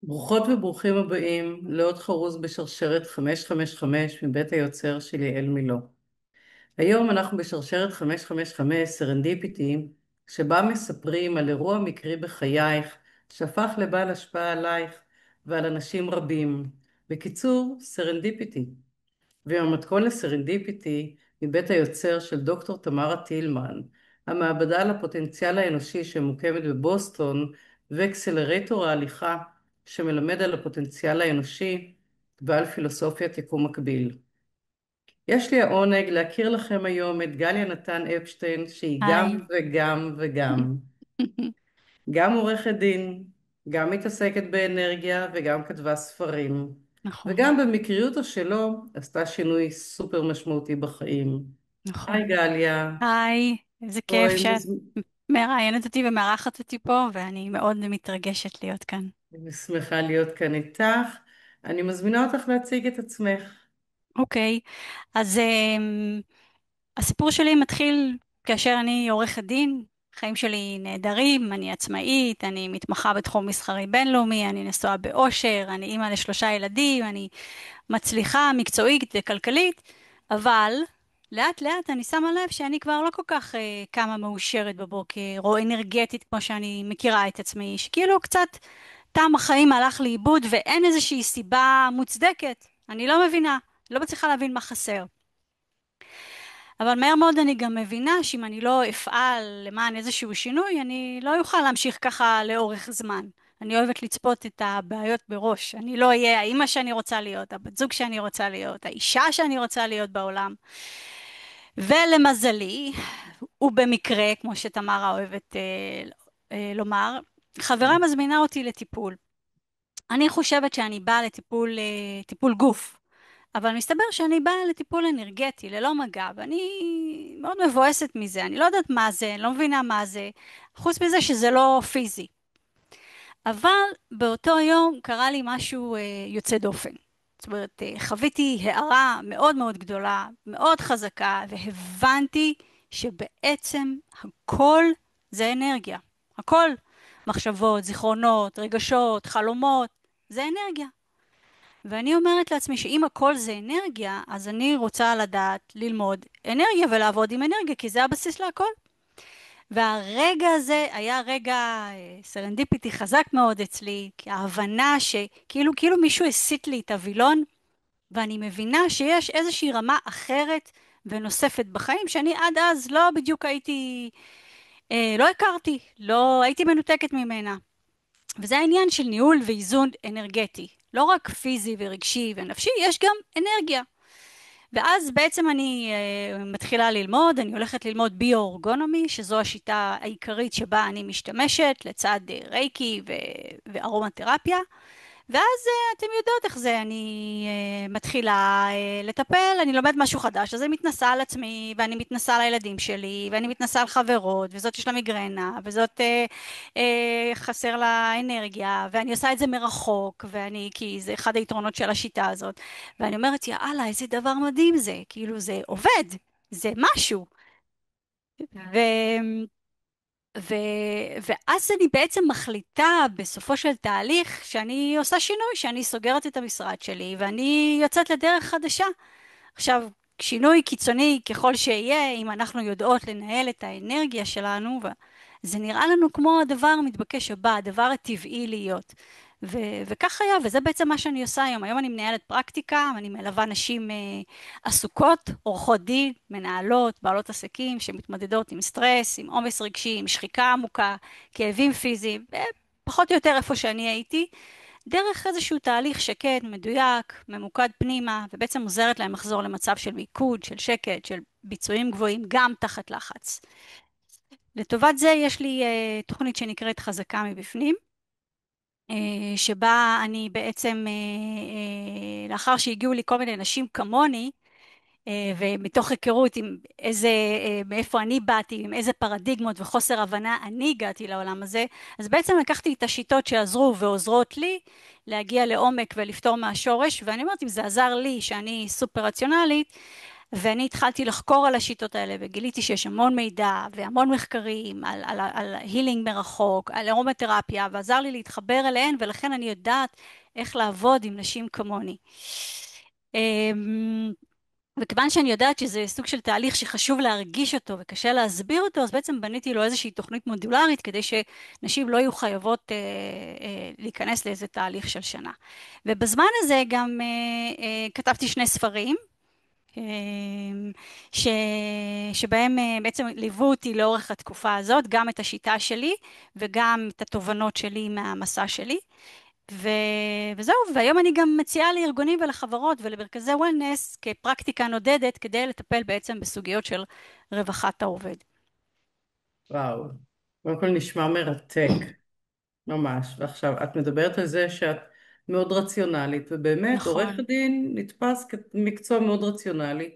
ברוכות וברוכים הבאים לעוד חרוז בשרשרת 555 מבית היוצר של יעל מילו. היום אנחנו בשרשרת 555 סרנדיפיטי, שבה מספרים על אירוע מקרי בחייך שהפך לבעל השפעה עלייך ועל אנשים רבים. בקיצור, סרנדיפיטי. והמתכון לסרנדיפיטי מבית היוצר של דוקטור תמרה טילמן, המעבדה לפוטנציאל האנושי שמוקמת בבוסטון, ואקסלרטור ההליכה שמלמד על הפוטנציאל האנושי ועל פילוסופיית יקום מקביל. יש לי העונג להכיר לכם היום את גליה נתן אפשטיין, שהיא גם היי. וגם וגם. גם עורכת דין, גם מתעסקת באנרגיה וגם כתבה ספרים. נכון, וגם במקריות או שלא, עשתה שינוי סופר משמעותי בחיים. היי נכון. גליה, היי, איזה כיף בואי, שאת מראיינת אותי ומארחת אותי פה, ואני מאוד מתרגשת להיות כאן. אני שמחה להיות כאן איתך. אני מזמינה אותך להציג את עצמך. אוקיי, אז הסיפור שלי מתחיל כאשר אני עורכת דין. החיים שלי נהדרים, אני עצמאית, אני מתמחה בתחום מסחרי בינלאומי, אני נשואה באושר, אני אימא לשלושה ילדים, אני מצליחה מקצועית וכלכלית, אבל לאט לאט אני שמה לב שאני כבר לא כל כך קמה מאושרת בבוקר, או אנרגטית כמו שאני מכירה את עצמי, שכאילו קצת טעם החיים הלך לאיבוד ואין איזושהי סיבה מוצדקת. אני לא מבינה, לא מצליחה להבין מה חסר. אבל מהר מאוד אני גם מבינה שאם אני לא אפעל למען איזשהו שינוי, אני לא אוכל להמשיך ככה לאורך זמן. אני אוהבת לצפות את הבעיות בראש. אני לא אהיה האימא שאני רוצה להיות, הבת זוג שאני רוצה להיות, האישה שאני רוצה להיות בעולם. ולמזלי, ובמקרה, כמו שתמרה אוהבת לומר, חברה מזמינה אותי לטיפול. אני חושבת שאני באה לטיפול טיפול גוף. אבל מסתבר שאני באה לטיפול אנרגטי, ללא מגע, ואני מאוד מבואסת מזה, אני לא יודעת מה זה, אני לא מבינה מה זה, חוץ מזה שזה לא פיזי. אבל באותו יום קרה לי משהו יוצא דופן. זאת אומרת, חוויתי הערה מאוד מאוד גדולה, מאוד חזקה, והבנתי שבעצם הכל זה אנרגיה. הכל, מחשבות, זיכרונות, רגשות, חלומות, זה אנרגיה. ואני אומרת לעצמי שאם הכל זה אנרגיה, אז אני רוצה לדעת ללמוד אנרגיה ולעבוד עם אנרגיה, כי זה הבסיס להכל. והרגע הזה היה רגע סרנדיפיטי חזק מאוד אצלי, כי ההבנה שכאילו מישהו הסיט לי את הווילון, ואני מבינה שיש איזושהי רמה אחרת ונוספת בחיים, שאני עד אז לא בדיוק הייתי, לא הכרתי, לא הייתי מנותקת ממנה. וזה העניין של ניהול ואיזון אנרגטי. לא רק פיזי ורגשי ונפשי, יש גם אנרגיה. ואז בעצם אני מתחילה ללמוד, אני הולכת ללמוד ביו-אורגונומי, שזו השיטה העיקרית שבה אני משתמשת, לצד רייקי וארומתרפיה. ואז אתם יודעות איך זה, אני מתחילה לטפל, אני לומדת משהו חדש, אז אני מתנסה על עצמי, ואני מתנסה על הילדים שלי, ואני מתנסה על חברות, וזאת יש לה מיגרנה, וזאת חסר לה אנרגיה, ואני עושה את זה מרחוק, כי זה אחד היתרונות של השיטה הזאת, ואני אומרת, יאללה, איזה דבר מדהים זה, כאילו זה עובד, זה משהו. ו... ו... ואז אני בעצם מחליטה בסופו של תהליך שאני עושה שינוי, שאני סוגרת את המשרד שלי ואני יוצאת לדרך חדשה. עכשיו, שינוי קיצוני ככל שיהיה, אם אנחנו יודעות לנהל את האנרגיה שלנו, זה נראה לנו כמו הדבר המתבקש הבא, הדבר הטבעי להיות. וכך היה, וזה בעצם מה שאני עושה היום. היום אני מנהלת פרקטיקה, אני מלווה נשים עסוקות, עורכות דין, מנהלות, בעלות עסקים, שמתמודדות עם סטרס, עם עומס רגשי, עם שחיקה עמוקה, כאבים פיזיים, פחות או יותר איפה שאני הייתי, דרך איזשהו תהליך שקט, מדויק, ממוקד פנימה, ובעצם עוזרת להם לחזור למצב של מיקוד, של שקט, של ביצועים גבוהים, גם תחת לחץ. לטובת זה יש לי תוכנית שנקראת חזקה מבפנים, שבה אני בעצם, לאחר שהגיעו לי כל מיני נשים כמוני, ומתוך היכרות עם מאיפה אני באתי, עם איזה פרדיגמות וחוסר הבנה אני הגעתי לעולם הזה, אז בעצם לקחתי את השיטות שעזרו ועוזרות לי להגיע לעומק ולפתור מהשורש, ואני אומרת, אם זה עזר לי שאני סופר רציונלית, ואני התחלתי לחקור על השיטות האלה וגיליתי שיש המון מידע והמון מחקרים על הילינג מרחוק, על ארומתרפיה, ועזר לי להתחבר אליהן, ולכן אני יודעת איך לעבוד עם נשים כמוני. וכיוון שאני יודעת שזה סוג של תהליך שחשוב להרגיש אותו וקשה להסביר אותו, אז בעצם בניתי לו איזושהי תוכנית מודולרית כדי שנשים לא יהיו חייבות להיכנס לאיזה תהליך של שנה. ובזמן הזה גם כתבתי שני ספרים, אה, ש... שבהם בעצם ליוו אותי לאורך התקופה הזאת, גם את השיטה שלי וגם את התובנות שלי מהמסע שלי. ו... וזהו, והיום אני גם מציעה לארגונים ולחברות ולמרכזי וולנס כפרקטיקה נודדת כדי לטפל בעצם בסוגיות של רווחת העובד. וואו, קודם כל נשמע מרתק, ממש. ועכשיו, את מדברת על זה שאת מאוד רציונלית, ובאמת, עורך נכון. הדין נתפס כמקצוע מאוד רציונלי,